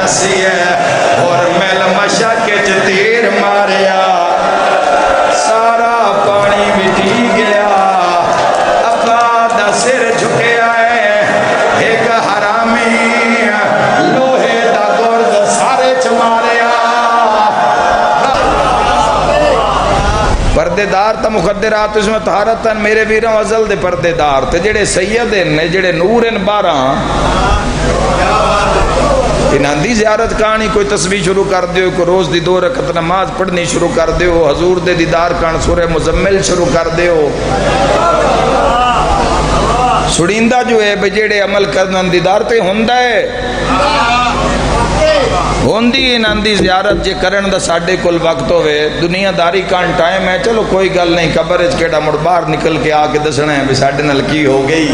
دسی ہے اور میل مشک چ تیر ماریا سارا پانی مٹی گیا ابا دا سر جھکیا ہے ایک حرامی لوہے دا گرد سارے چ ماریا پردے دار تا مخدرات اس میں طہارتاً میرے ویروں ازل دے پردے دار تے جڑے سید نے جڑے نور ان 12 انہاں دی زیارت کہانی کوئی تسبیح شروع کر دیو کوئی روز دی 2 رکعت نماز پڑھنی شروع کر دیو حضور دے دیدار کان سورہ مزمل شروع کر دیو سڑیندہ جو ہے بجیڑے عمل کرنا دیدار تے ہوندہ ہے ہوندی انہاں دی زیارت جے کرن دا ساڈے کول وقت ہوئے دنیا داری کان ٹائم ہے چلو کوئی گل نہیں قبر اچ کیڑا مڑ باہر نکل کے آ کے دسنا ہے بھی ساڈے نال کی ہو گئی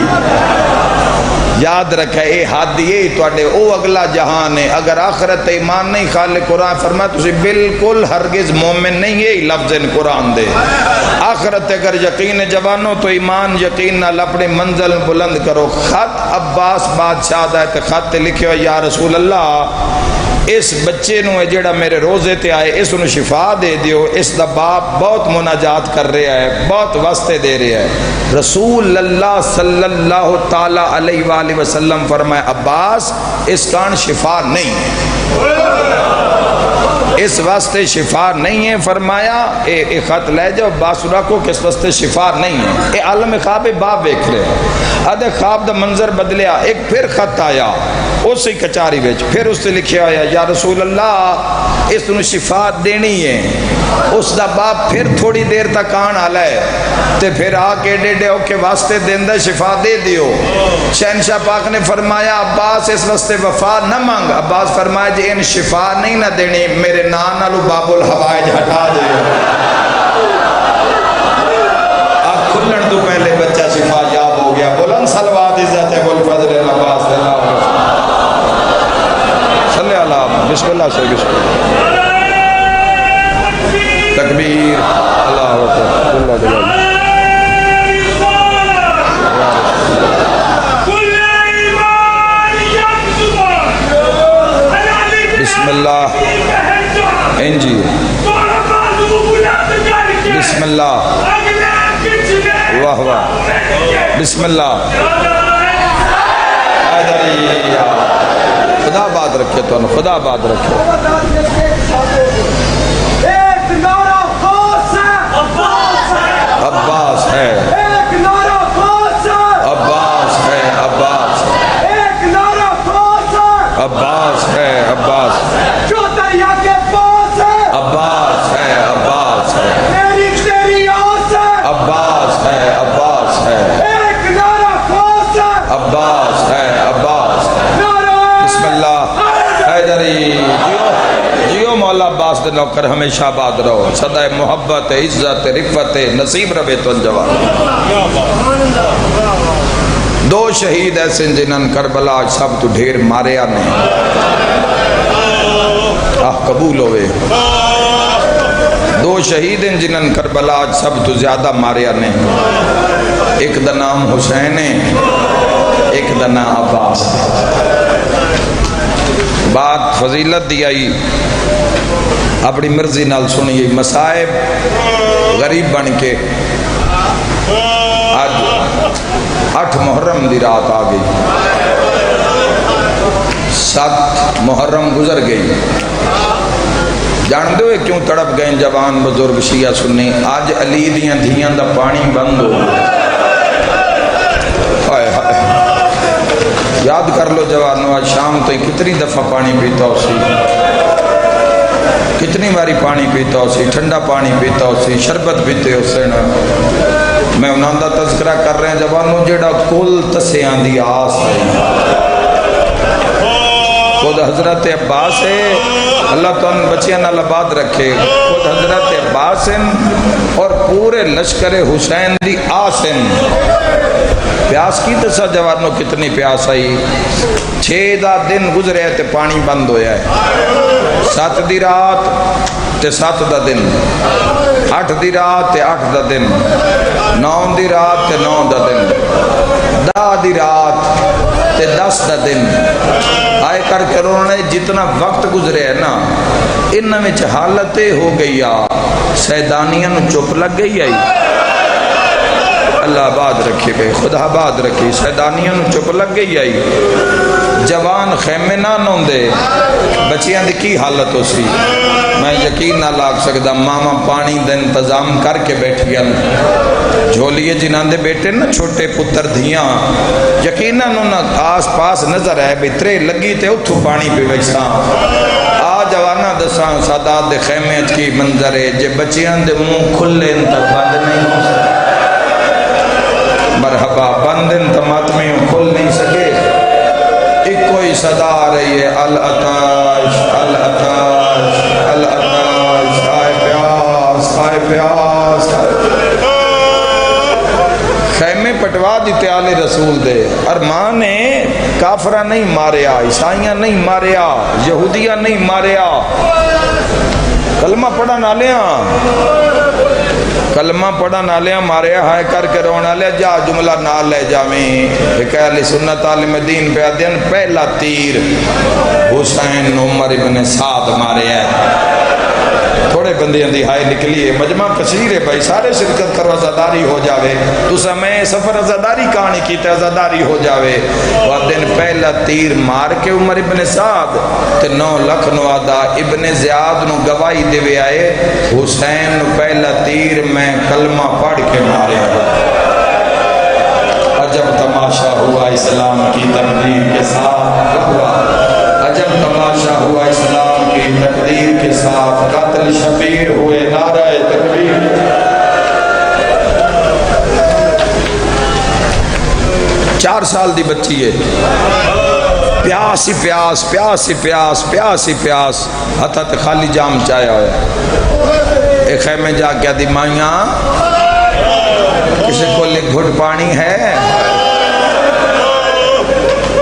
یاد رکھے اے ہادی اے تواڈے او اگلا جہان ہے اگر آخرت ایمان نہیں خالق قرآن فرمایا تسی بالکل ہرگز مومن نہیں ہے لفظ قرآن دے آخرت اگر یقین جوانو تو ایمان یقین نال اپنی منزل بلند کرو خط عباس بادشاہ دا تے خط لکھے ہو یا رسول اللہ اس بچے نو جڑا میرے روزے تے آئے اس نو شفا دے دیو اس دا باپ بہت مناجات کر رہا ہے بہت واسطے دے رہا ہے رسول اللہ صلی اللہ تعالی علیہ وآلہ وسلم فرمائے عباس اس کان شفا نہیں ہے اس واسطے شفا نہیں ہے فرمایا اے خط لے جاؤ باسرا کو کس واسطے شفا نہیں ہے اے عالم خواب باپ دیکھ رہے ادھے خواب دا منظر بدلیا ایک پھر خط آیا اسی کچاری وچ پھر اس سے لکھیا آیا یا رسول اللہ اس نو شفا دینی ہے اس دا باپ پھر تھوڑی دیر تک آن آلا ہے تے پھر آ کے ڈیڈے ہو کے واسطے دیندہ شفا دے دیو شہنشاہ پاک نے فرمایا عباس اس واسطے وفا نہ مانگ عباس فرمایا جی ان شفا نہیں نہ دینی میرے نانالو باب الحوائج ہٹا دے آپ کھلن تو پہلے بچہ شفا یاب ہو گیا بلند صلوات عزت ہے والفضل العباس اللہ صلی اللہ بسم اللہ سے بسم اللہ تکبیر اللہ اکبر اللہ جلال بسم اللہ انجی بسم اللہ واہ واہ بسم اللہ خدا بات رکھے تو خدا بات رکھے عباس ہے عباس ہے عباس عباس ہے عباس عباس ہے عباس ہے عباس ہے عباس ہے عباس ہے عباس بسم اللہ حیدری جیو مولا عباس دے نوکر ہمیشہ آباد رہو صدائے محبت عزت رفت نصیب ربے تو جواب 2 شہید ایسے جنہاں کربلا سب تو ڈھیر مارے آنے قبول ہوئے 2 شہید ہیں جنہاں کربلا سب تو زیادہ مارے آنے ایک دا نام حسین ہے ایک دا نام عباس بات فضیلت دی آئی اپنی مرضی نال سنیے مسائب غریب بن کے آج 8 محرم دی رات آ گئی 7 محرم گزر گئی جان دو کیوں تڑپ گئے جوان بزرگ شیعہ سنی آج علی دیاں دھیاں دا پانی بند ہو یاد کر لو جوانو آج شام تو کتنی دفعہ پانی پیتا ہو سی کتنی باری پانی پیتا ہو سی ٹھنڈا پانی پیتا ہو سی شربت پیتے ہو سینا میں انہاں دا تذکرہ کر رہے ہیں جوانو جیڑا کل تسیاں دی آس ہے خود حضرت عباس ہے اللہ تو ان بچیاں نال آباد رکھے خود حضرت عباس ہیں اور پورے لشکر حسین دی آس ہیں پیاس کی تسا جوانو کتنی پیاس آئی 6 دن گزرے تے پانی بند ہویا ہے 7 دی رات تے 7 دا دن 8 دی رات تے 8 دا دن 9 دی رات تے 9 دا دن 10 دی رات تے 10 دا دن آئے کر کے رونے جتنا وقت گزرے ہے نا ان میں حالت ہو گئی سیدانیاں نو چپ لگ گئی آئی اللہ آباد رکھے گئے خدا آباد رکھے سیدانیاں نو چپ لگ گئی آئی جوان خیمے نہ نوندے بچیاں دی کی حالت ہو سی میں یقین نہ لاگ سکتا ماما پانی دا انتظام کر کے بیٹھی جھولیے جنہاں دے بیٹے نا چھوٹے پتر دھیاں یقینا نہ آس پاس نظر ہے بھی ترے لگی تے اتھو پانی پہ بیٹھا جوانا دساں سادات دے خیمے کی منظر ہے جے بچیاں دے منہ کھلے ان تک بند نہیں ہو سکے مرحبا بند ان تماتمیوں کھل نہیں سکے ایک کوئی صدا آ رہی ہے الاتاش الاتاش الاتاش آئے پیاس آئے پیاس خیمے پٹوا دیتے آل رسول دے ارمان نے کافرہ نہیں ماریا عیسائیاں نہیں ماریا یہودیاں نہیں ماریا کلمہ پڑھا نالیاں کلمہ پڑھا نالیاں ماریا ہائے کر کے رونا لیا جا جملہ نال لے جامیں ایک اہل سنت عالم دین پہ آدین پہلا تیر حسین عمر ابن سعد ماریا ہے تھوڑے بندیاں دی ہائے نکلی ہے مجمع کثیر ہے بھائی سارے شرکت کرو عزاداری ہو جاوے تو سمیں سفر عزاداری کہانی کی تے عزاداری ہو جاوے وہ دن پہلا تیر مار کے عمر ابن سعد تے 9 لکھ نو آدھا ابن زیاد نو گواہی دے وے آئے حسین نو پہلا تیر میں کلمہ پڑھ کے مارے عجب تماشا ہوا اسلام کی تقدیر کے ساتھ ہوا عجب تماشا ہوا اسلام کی تقدیر کے ساتھ قاتل شبیر ہوئے نعرہ تکبیر 4 سال دی بچی ہے پیاس ہی پیاس پیاس ہی پیاس پیاس ہی پیاس ہتھا خالی جام چایا ہویا ایک خیمے جا کے دی مائیاں کسی کو لے گھٹ پانی ہے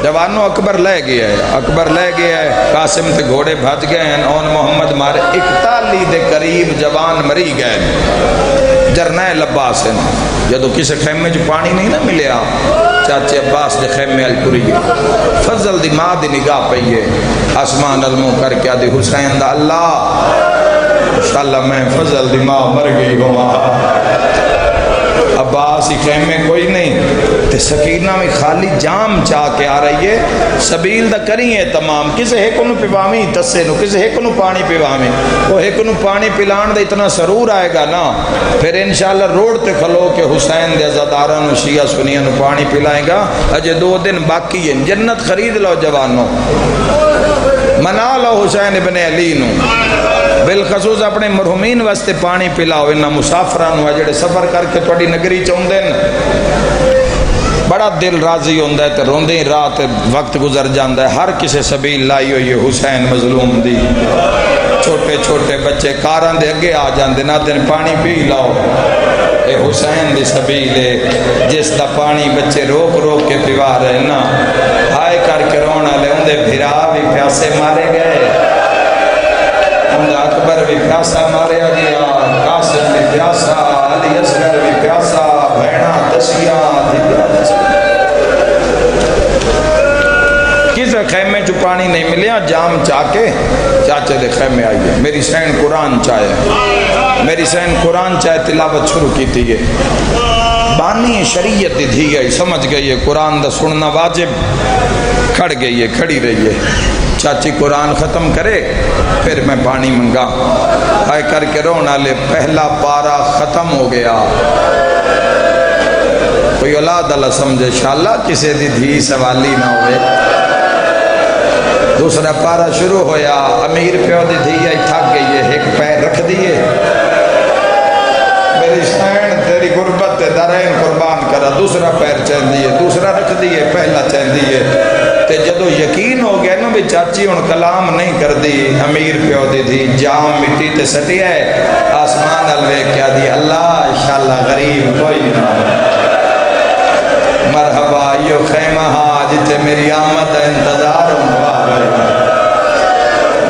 جوانوں اکبر لے گیا ہے اکبر لے گیا ہے قاسم تے گھوڑے بھج گئے ہیں اون محمد مارے 41 دے قریب جوان مری گئے جرنیل عباس ہیں جدو کسی خیمے جو پانی نہیں نہ ملیا چاچے عباس دے خیمے الپوری فضل دی ماں دی نگاہ پہیے آسمان علموں کر کے آدھی حسین دا اللہ انشاءاللہ میں فضل دی ماں مر گئی ہوں عباس ہی خیمے کوئی نہیں تے سکینہ میں خالی جام چاہ کے آ رہی ہے سبیل دا کری ہے تمام کسے ہے کنو پیوامی تسے نو کسے ہے کنو پانی پیوامی وہ ہے کنو پانی پلان دا اتنا سرور آئے گا نا پھر انشاءاللہ روڈ تے کھلو کہ حسین دے عزاداران و شیعہ سنیاں نو پانی پلائیں گا اجے 2 دن باقی ہیں جنت خرید لو جوانوں منا لو حسین ابن علی نو بالخصوص اپنے مرحومین واسطے پانی پلاؤ انہاں مسافران ہوا جڑے سفر کر کے تھوڑی نگری چاہندے بڑا دل راضی ہوندہ ہے تے روندے ہی رات وقت گزر جاندہ ہے ہر کسے سبیل لائی ہوئی حسین مظلوم دی چھوٹے چھوٹے بچے کاران دے اگے آ جاندے نہ دن پانی پی لاؤ اے حسین دی سبیل ہے جس دا پانی بچے روک روک کے پیوا رہے نا ہائے کر کے رونا لے اندے بھرا بھی پیاسے مارے گئے اندہ اکبر بھی پیاسا ماریا گیا قاسم بھی پیاسا علی اصغر بھی پیاسا بھینا تشیہ دی پیاسا کس خیمے جو پانی نہیں ملیا جام چاہ کے چاچے دے خیمے آئیے میری سین قرآن چاہے میری سین قرآن چاہے تلاوت شروع کی تھی ہے بانی شریعت دی گئی سمجھ گئی ہے قرآن دا سننا واجب کھڑ گئی ہے کھڑی رہی ہے چاچی قرآن ختم کرے پھر میں پانی منگا آئے کر کے رونا لے پہلا پارا ختم ہو گیا کوئی اولاد اللہ سمجھے انشاءاللہ کسی دی دھی سوالی نہ ہوئے دوسرا پارا شروع ہویا امیر پیو دی دھی آئی تھک گئی ہے ایک پیر رکھ دیئے میری سین تیری غربت درین قربان کرا دوسرا پیر چین دیئے دوسرا رکھ دیئے پہلا چین دیئے تے جدو یقین ہو گیا نا بھی چاچی ان کلام نہیں کر دی امیر پیو دی تھی جام مٹی تے سٹی ہے آسمان الوے کیا دی اللہ انشاءاللہ غریب کوئی نہ مرحبا یو خیمہ جتے میری آمد انتظار ہوا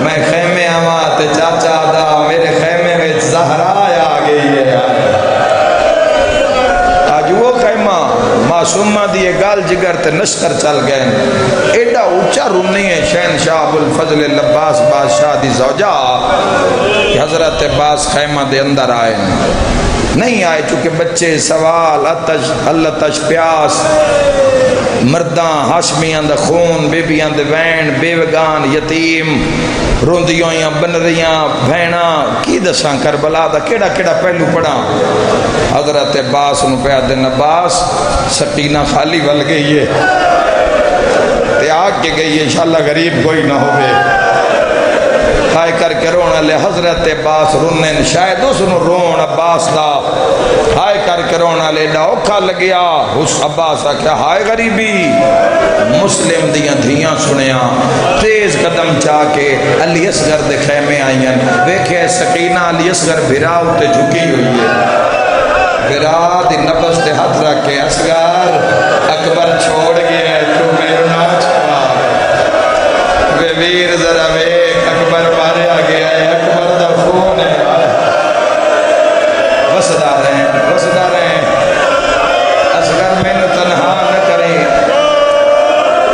میں خیمے آمد تے چاچا دا میرے خیمے میں زہرا آ گئی ہے آج وہ خیمہ معصومہ دیئے گال جگر تے نشتر چل گئے ایڈا اونچا رونی ہے شہن شاہ ابو الفضل العباس بادشاہ دی زوجہ کہ حضرت عباس خیمہ دے اندر آئے نہیں آئے چونکہ بچے سوال اللہ تش پیاس مرداں ہاشمیاں دا خون بیبیاں دے وین بیوگان یتیم روندیوں یا بنریاں بھینا کی دساں کربلا دا کیڑا کیڑا پہلو پڑھا حضرت عباس نو پہ دن عباس سکینہ خالی ول گئی ہے تے آگ کے گئی ہے انشاءاللہ غریب کوئی نہ ہوئے ہائے کر کے رونا لے حضرت عباس رونن شاید اس نو رون عباس دا ہائے کر کے رونا لے ڈاؤکھا لگیا اس عباس آکھیا ہائے غریبی مسلم دیاں دھیاں سنیاں تیز قدم چاہ کے علی اصغر دے خیمے آئیں ویکھے سکینہ علی اصغر بھرا ہوتے جھکی ہوئی ہے بھرا دی نفس تے ہاتھ رکھ کے اصغر اکبر چھوڑ گیا تو میرے ناچ بے ویر ذرا ویک اکبر مارے آگے آئے اکبر دا خون ہے وسدا رہے اصغر میں نے تنہا نہ کریں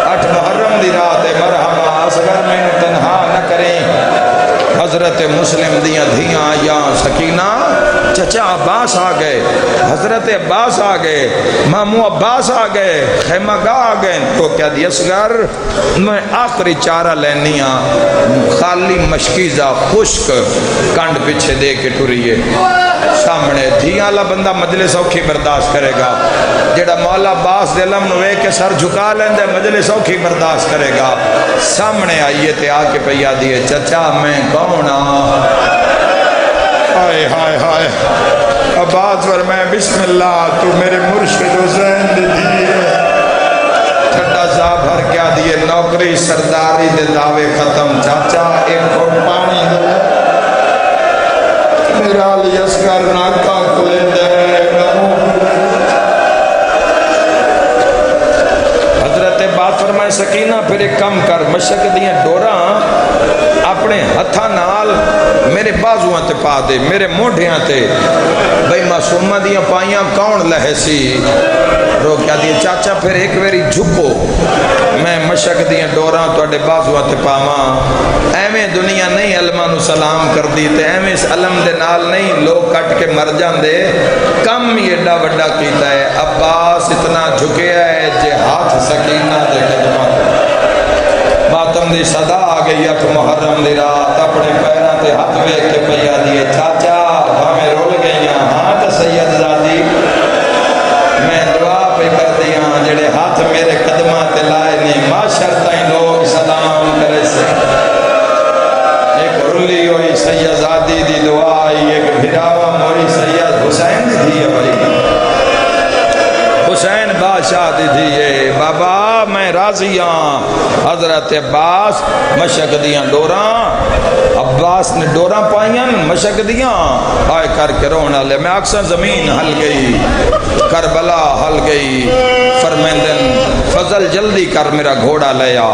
8 محرم دی رات مرحبا اصغر میں نے تنہا نہ کریں حضرت مسلم دیاں دھیاں یا سکینہ چچا عباس آ گئے حضرت عباس آ گئے مامو عباس آ گئے خیمہ گاہ آ گئے تو کیا دی اصغر میں آخری چارہ لینی خالی مشکیزہ خشک کانڈ پیچھے دے کے ٹریے سامنے دھیاں اللہ بندہ مجلس اوکھی برداشت کرے گا جڑا مولا عباس دے علم نوے کے سر جھکا لیندے مجلس اوکھی برداشت کرے گا سامنے آئیے تے آ کے پیا دیے چچا میں کون ہائے ہائے ہائے عباس فرمائے بسم اللہ تو میرے مرشد حسین دے دیئے چھٹا سا بھر کیا دیئے نوکری سرداری دے دعوے ختم چاچا ایک گھٹ پانی دے میرا علی اصغر ناکا کھلے دے حضرت بات فرمائے سکینہ پھر ایک کم کر مشک دیاں ڈوراں اپنے ہتھا نال میرے بازوان تے پا دے میرے موڑھیاں تے بھئی معصومہ دیاں پائیاں کون لہے سی رو کیا دیئے چاچا پھر ایک ویری جھکو میں مشک دیاں ڈوراں تو اڈے بازوان تے پاواں ایویں دنیا نہیں علمانو سلام کر دی تے ایویں اس علم دے نال نہیں لوگ کٹ کے مر جان دے کم یہ ایڈا وڈا کیتا ہے عباس اتنا جھکیا ہے جے ہاتھ سکینہ دے قدمات ماتم دی صدا آ گئی 8 محرم دی رات اپنے پیران تے ہاتھ ویکھ کے پیا دیے چاچا ہمیں رول گئیاں ہاتھ سید زادی میں دعا پہ کر دیاں جڑے ہاتھ میرے قدمہ تے لائے نہیں معاشر تائیں لوگ سلام کرے سے ایک رلی ہوئی سید زادی دی دعا آئی ایک بھراوا موری سید حسین دی دیئے بھائی حسین بادشاہ دی دیئے بابا میں راضیاں حضرت عباس مشک دیاں ڈوراں عباس نے ڈوراں پائیاں مشک دیاں آئے کر کے رونا لے میں اکثر زمین ہل گئی کربلا ہل گئی فرمیندن فضل جلدی کر میرا گھوڑا لیا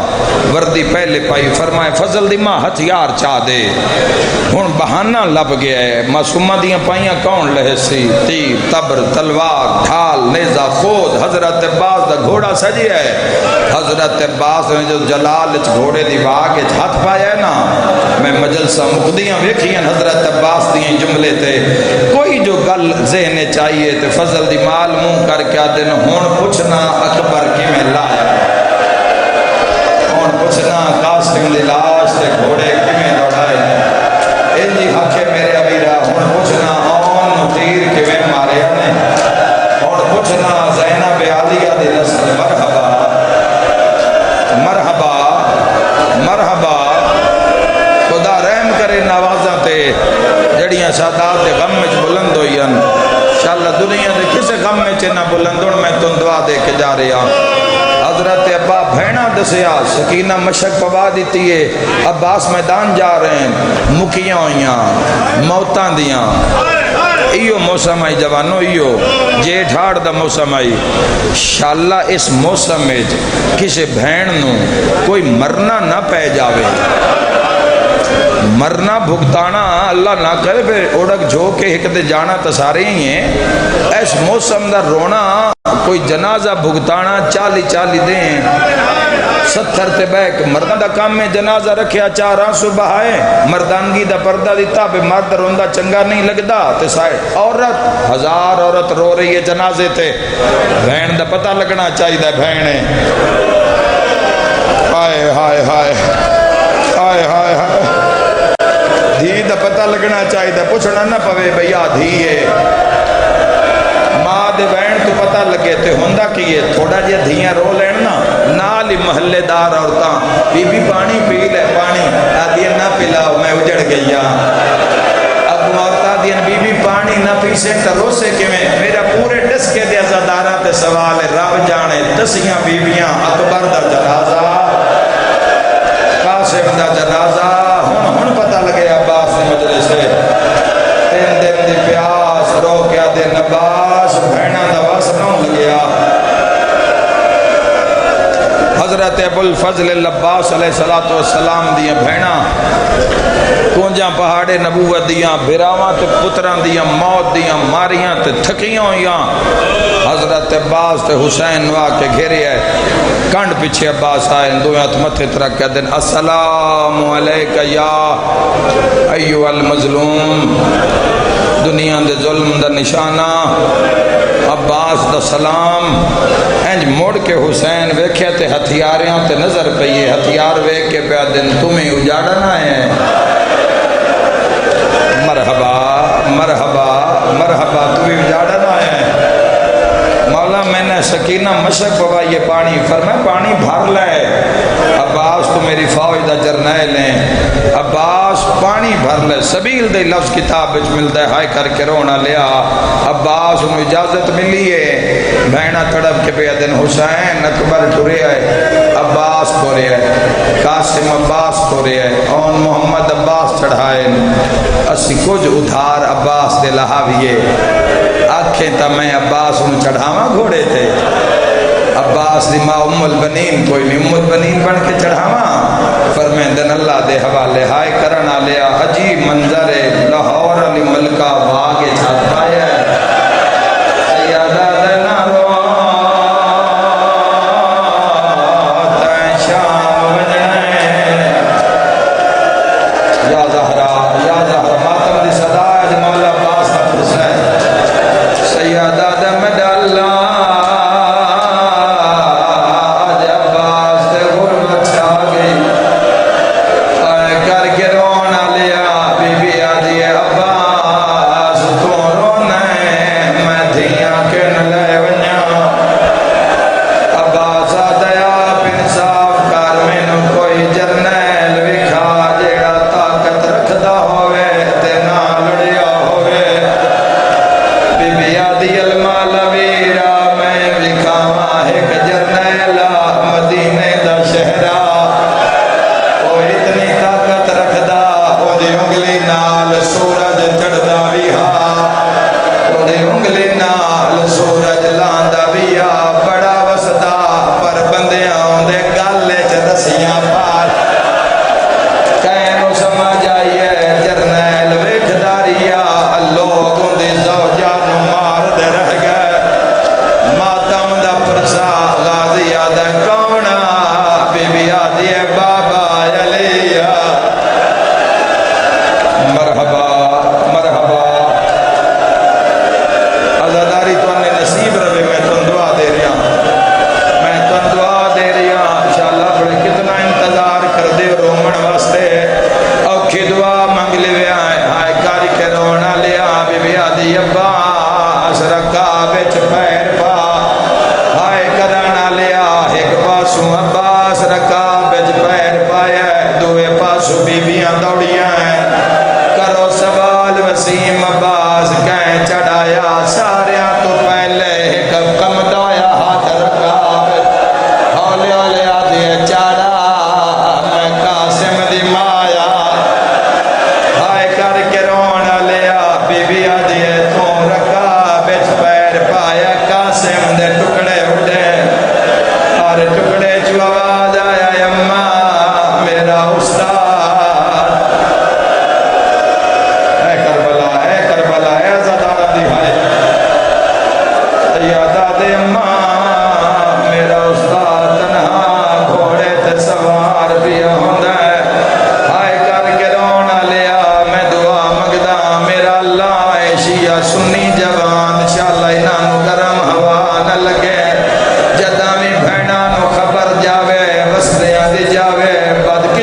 وردی پہلے پائی فرمائے فضل دی ماں ہتھیار چاہ دے ہن بہانہ لب گیا ہے معصومہ دیاں پائیاں کون لہے سی تیر تبر تلوار ڈھال نیزہ خود حضرت عباس دا گھوڑا سجی ہے حضرت عباس نے جو جلال گھوڑے دی واگ ہاتھ پایا ہے نا میں مجلسہ مقدیاں ویکھیاں حضرت عباس دیاں جملے تے کوئی جو گل ذہنے چاہیے تے فضل دی مال منہ کر کے دن ہون پوچھنا اکبر کی میں لایا ہون پوچھنا قاسم دی لاش تے گھوڑے کی میں دوڑائے انجی حقے میرے ابیرہ ہون پوچھنا آن تیر کی میں مارے نے ہون پوچھنا زینب عالیہ دی نسل مرحبا مرحبا مرحبا خدا رحم کرے نوازاں تے جڑیاں سادات دے غم میں بلند ہوئی ہیں انشاءاللہ دنیا دے کسے غم میں نہ بلندن میں تن دعا دے کے جا رہے ہیں حضرت ابا بھینا دسیا سکینہ مشک پوا دیتی ہے عباس میدان جا رہے ہیں مکیاں ہوئیاں موتاں دیاں ایو موسم آئی جوانو ایو جیٹھ ہاڑ دا موسم آئی شاللہ اس موسم میں کسی بھین نو کوئی مرنا نہ پہ جاوے مرنا بھگتانا اللہ نہ کرے پھر اڑک جو کے ایک دے جانا تو سارے ہی ہیں. اس موسم دا رونا کوئی جنازہ بھگتانا 40 دیں 70 تے بیک مردہ دا کام میں جنازہ رکھیا 4 آنسو بہائے مردانگی دا پردہ دیتا پہ مرد روندہ چنگا نہیں لگدا تے سائے عورت 1000 عورت رو رہی ہے جنازے تے بہن دا پتہ لگنا چاہیے دا بہنے ہائے ہائے ہائے ہائے ہائے ہائے دھی دا پتہ لگنا چاہیے دا پوچھنا نہ پوے بھیا دھی ہے ماں دے بہن تو پتہ لگے تے ہوندہ کیے تھوڑا جے دھیاں رو لین نا نال ہی محلے دار عورتاں بی بی پانی پی لے پانی آدھین نہ پلاؤ میں اجڑ گیا اب عورتاں دین بی بی پانی نہ پی سے کرو سے کہ میرا پورے ڈس کے دے ازادارہ تے سوال ہے رب جانے دسیاں بیبیاں اکبر دا جنازہ قاسم دا جنازہ ہن پتہ لگے عباس دے مجلس سے 3 دن دی پیاس رو کیا دے نباس بھینا دا واس نہ لگیا. حضرت ابو الفضل العباس علیہ السلام دیاں بھینا کونجاں پہاڑے نبوت دیاں بھراواں تے پتراں دیاں موت دیاں ماریاں تے تھکیاں ہویاں حضرت عباس تے حسین نوا کے گھیرے ہے کنڈ پیچھے عباس آئے دو ہاتھ متھے ترک کے دن السلام علیکہ یا ایوہ المظلوم دنیا دے ظلم دا نشانہ عباس دا سلام انج موڑ کے حسین ویکھے تے ہتھیاریاں تے نظر پئیے ہتھیار ویکھ کے پیا دن تمہیں اجاڑنا ہے مرحبا مرحبا مرحبا تمہیں اجاڑنا ہے. مولا میں نے سکینہ مشک بابا یہ پانی فرمائے پانی بھر لے عباس تو میری فوج دا جرنیل ہیں عباس پانی بھر لے سبیل دے لفظ کتاب وچ ملتا ہے ہائے کر کے رونا لیا عباس انہوں اجازت ملی ہے بہنا تڑپ کے پہ دن حسین اکبر ٹھرے آئے عباس کو رہے آئے قاسم عباس کو رہے آئے اون محمد عباس چڑھائے اسی کچھ ادھار عباس دے لہاویے آنکھیں تا میں عباس انہوں چڑھاواں گھوڑے تھے عباس دی ماں ام البنین کوئی نہیں ام البنین بن کے چڑھاواں فرمین دن اللہ دے حوالے ہائے کرنا لیا عجیب منظر لاہور علی ملکہ واگے چھات پایا سیادہ دنا رو تین شام وجنے یا زہرا ماتم دی صدا ہے مولا عباس نفس ہے سیادہ دم ڈالا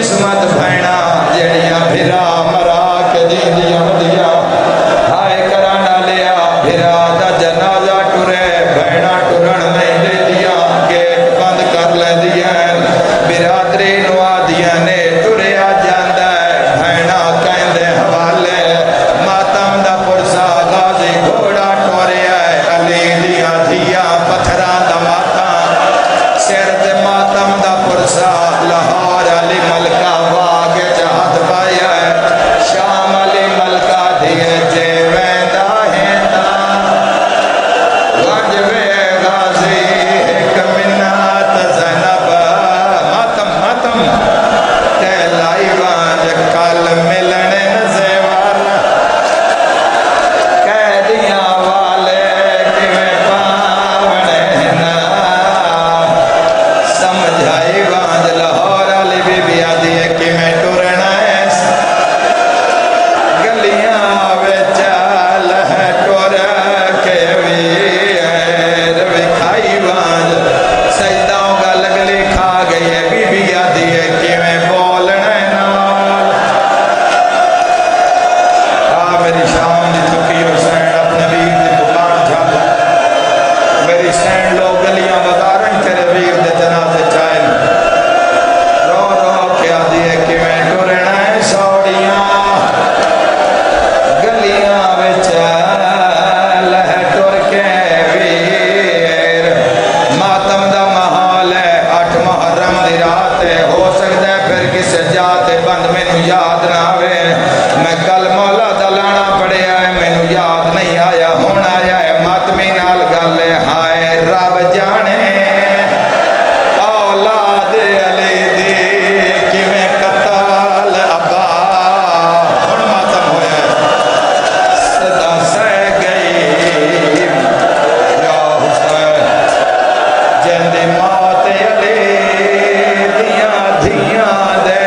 قسمت بھینا جڑیاں بھرا مرا کے جیندیاں ودیا ہائے کرانا لیا بھرا دا جنازہ ٹرے بھینا ٹرن نہیں دے دیا گیٹ بند کر لے دیا برادری نوا دیا نے ٹریا جاندہ بھینا کہندے حوالے ماتم دا پرسا غازی گھوڑا ٹوریا علی دیا دھیا پتھران دا ماتم سر دے ماتم دا پرسا لاہور علی ملکہ واگے جہاد پایا شام علی ملکہ دھیے جے ویندہ ہیندا واجوے غازی ایک منات زینب ماتم ماتم تے لائی وانج کل ملنے نزیوار قیدیاں والے کیویں پاونے نا سمجھائی وانج لاہور علی بی بی آدھی ہے کیویں ٹرنا ہے گلیاں وچ لہ ٹر کے ویر وکھائی وانج سجدوں گل گلی کھا گئی ہے بی بی آدھی ہے کیویں بولنا ہے نال میری شام دی تھکی حسین اپنے ویر دی دکان جھل میری سین لوگ گلیاں بازاریں تیرے ویر دے جنازے چائن رو رو کے آدھی ہے کیویں ٹرنا ہے سوڑیاں گلیاں وچ لہ ٹر کے ویر ماتم دا محال ہے 8 محرم دی رات ہے ہو سکتا ہے پھر کسے جاتے بند مینوں یاد نہ آوے میں کل مولا دا لانا پڑیا ہے مینوں یاد نہیں آیا ہون آیا ہے ماتمی نال گل ہے ہائے رب جانے اولاد علی دی کیویں قتال ابا ہن ماتم ہویا ہے صدا سہ گئی یا حسین جندی موت علی دیاں دھیاں دے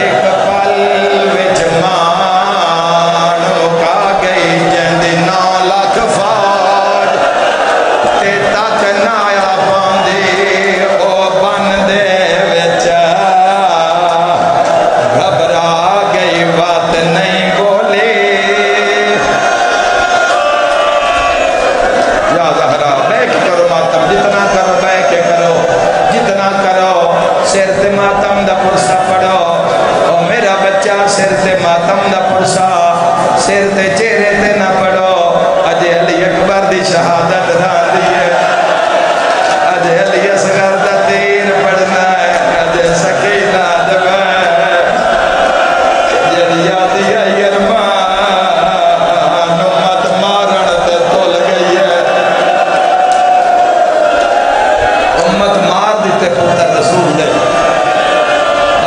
ایک پل وچ مانو کا گئی جندی 9 لاکھ فوج تے تک نایا پاندی او بن دے وچ گھبرا گئی بات نہیں بولی یا زہرا بے کے کرو ماتم جتنا کرو بے کے کرو جتنا کرو سر تے ماتم دا پرسا پڑھو او میرا بچہ سر تے ماتم دا پرسا سر تے چہرے تے نہ پڑھو اج علی اکبر دی شہادت دان دی ہے اج علی اصغر دا تیر پڑھنا ہے اج سکینہ دبا جڑی آدھی ہے ارمان مت مارن تے تل گئی ہے امت مار دیتے پتر رسول دے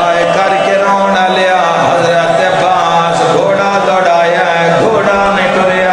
آئے کر کے رونا لیا حضرت عباس گھوڑا دوڑایا ہے گھوڑا نہیں ٹریا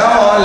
9